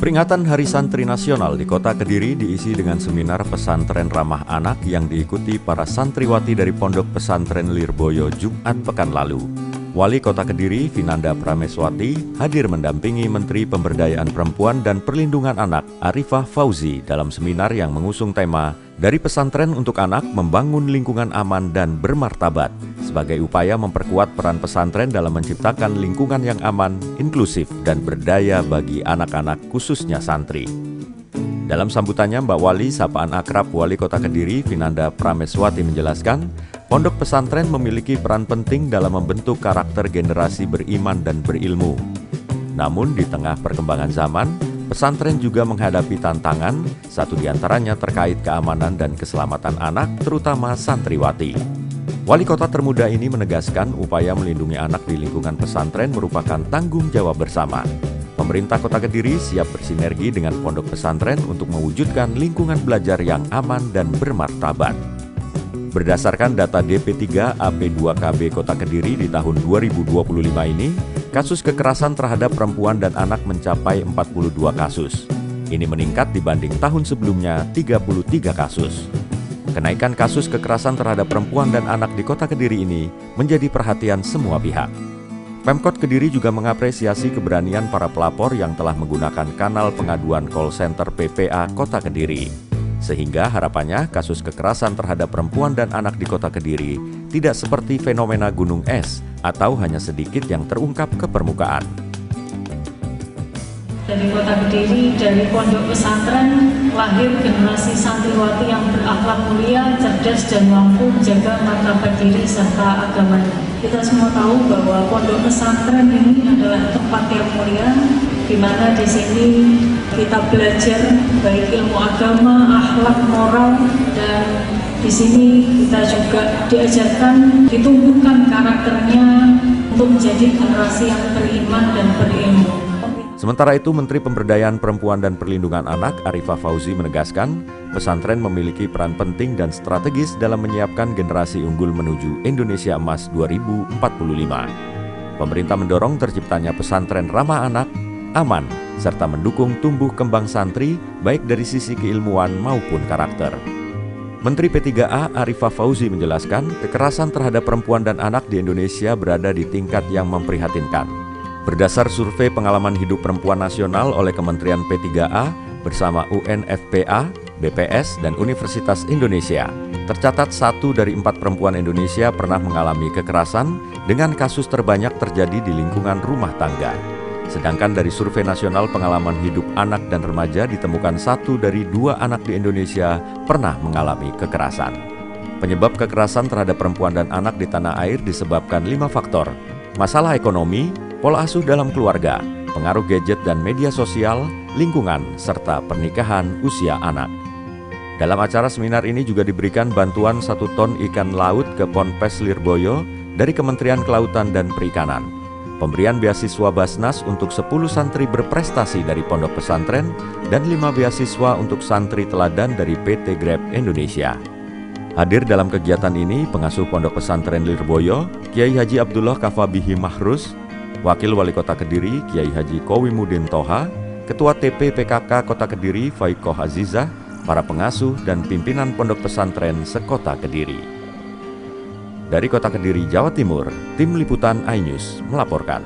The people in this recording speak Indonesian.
Peringatan Hari Santri Nasional di Kota Kediri diisi dengan seminar pesantren ramah anak yang diikuti para santriwati dari Pondok Pesantren Lirboyo Jumat pekan lalu. Wali Kota Kediri, Vinanda Prameswati, hadir mendampingi Menteri Pemberdayaan Perempuan dan Perlindungan Anak, Arifah Fauzi, dalam seminar yang mengusung tema Dari Pesantren untuk Anak Membangun Lingkungan Aman dan Bermartabat, sebagai upaya memperkuat peran pesantren dalam menciptakan lingkungan yang aman, inklusif, dan berdaya bagi anak-anak khususnya santri. Dalam sambutannya, Mbak Wali sapaan akrab Wali Kota Kediri, Vinanda Prameswati menjelaskan, pondok pesantren memiliki peran penting dalam membentuk karakter generasi beriman dan berilmu. Namun di tengah perkembangan zaman, pesantren juga menghadapi tantangan, satu diantaranya terkait keamanan dan keselamatan anak, terutama santriwati. Wali kota termuda ini menegaskan upaya melindungi anak di lingkungan pesantren merupakan tanggung jawab bersama. Pemerintah Kota Kediri siap bersinergi dengan pondok pesantren untuk mewujudkan lingkungan belajar yang aman dan bermartabat. Berdasarkan data DP3 AP2KB Kota Kediri di tahun 2025 ini, kasus kekerasan terhadap perempuan dan anak mencapai 42 kasus. Ini meningkat dibanding tahun sebelumnya 33 kasus. Kenaikan kasus kekerasan terhadap perempuan dan anak di Kota Kediri ini menjadi perhatian semua pihak. Pemkot Kediri juga mengapresiasi keberanian para pelapor yang telah menggunakan kanal pengaduan call center PPA Kota Kediri. Sehingga harapannya kasus kekerasan terhadap perempuan dan anak di Kota Kediri tidak seperti fenomena gunung es atau hanya sedikit yang terungkap ke permukaan. Dari Kota Kediri, dari pondok pesantren, lahir generasi santriwati yang berakhlak mulia, cerdas dan mampu menjaga martabat diri serta agamanya. Kita semua tahu bahwa pondok pesantren ini adalah tempat yang mulia, di mana di sini kita belajar baik ilmu agama, akhlak, moral, dan di sini kita juga diajarkan, ditumbuhkan karakternya untuk menjadi generasi yang beriman dan berilmu. Sementara itu, Menteri Pemberdayaan Perempuan dan Perlindungan Anak, Arifah Fauzi menegaskan, pesantren memiliki peran penting dan strategis dalam menyiapkan generasi unggul menuju Indonesia Emas 2045. Pemerintah mendorong terciptanya pesantren ramah anak, aman, serta mendukung tumbuh kembang santri baik dari sisi keilmuan maupun karakter. Menteri P3A Arifah Fauzi menjelaskan, kekerasan terhadap perempuan dan anak di Indonesia berada di tingkat yang memprihatinkan. Berdasar survei pengalaman hidup perempuan nasional oleh Kementerian P3A bersama UNFPA, BPS, dan Universitas Indonesia, tercatat 1 dari 4 perempuan Indonesia pernah mengalami kekerasan dengan kasus terbanyak terjadi di lingkungan rumah tangga. Sedangkan dari survei nasional pengalaman hidup anak dan remaja ditemukan 1 dari 2 anak di Indonesia pernah mengalami kekerasan. Penyebab kekerasan terhadap perempuan dan anak di tanah air disebabkan 5 faktor: masalah ekonomi, pola asuh dalam keluarga, pengaruh gadget dan media sosial, lingkungan, serta pernikahan usia anak. Dalam acara seminar ini juga diberikan bantuan 1 ton ikan laut ke Ponpes Lirboyo dari Kementerian Kelautan dan Perikanan. Pemberian beasiswa Basnas untuk 10 santri berprestasi dari pondok pesantren dan 5 beasiswa untuk santri teladan dari PT Grab Indonesia. Hadir dalam kegiatan ini pengasuh Pondok Pesantren Lirboyo, Kiai Haji Abdullah Kafabihi Mahrus, Wakil Wali Kota Kediri, Kiai Haji Kowimudin Toha, Ketua TP PKK Kota Kediri, Faikoh Azizah, para pengasuh dan pimpinan Pondok Pesantren sekota Kediri. Dari Kota Kediri, Jawa Timur, Tim Liputan iNews melaporkan.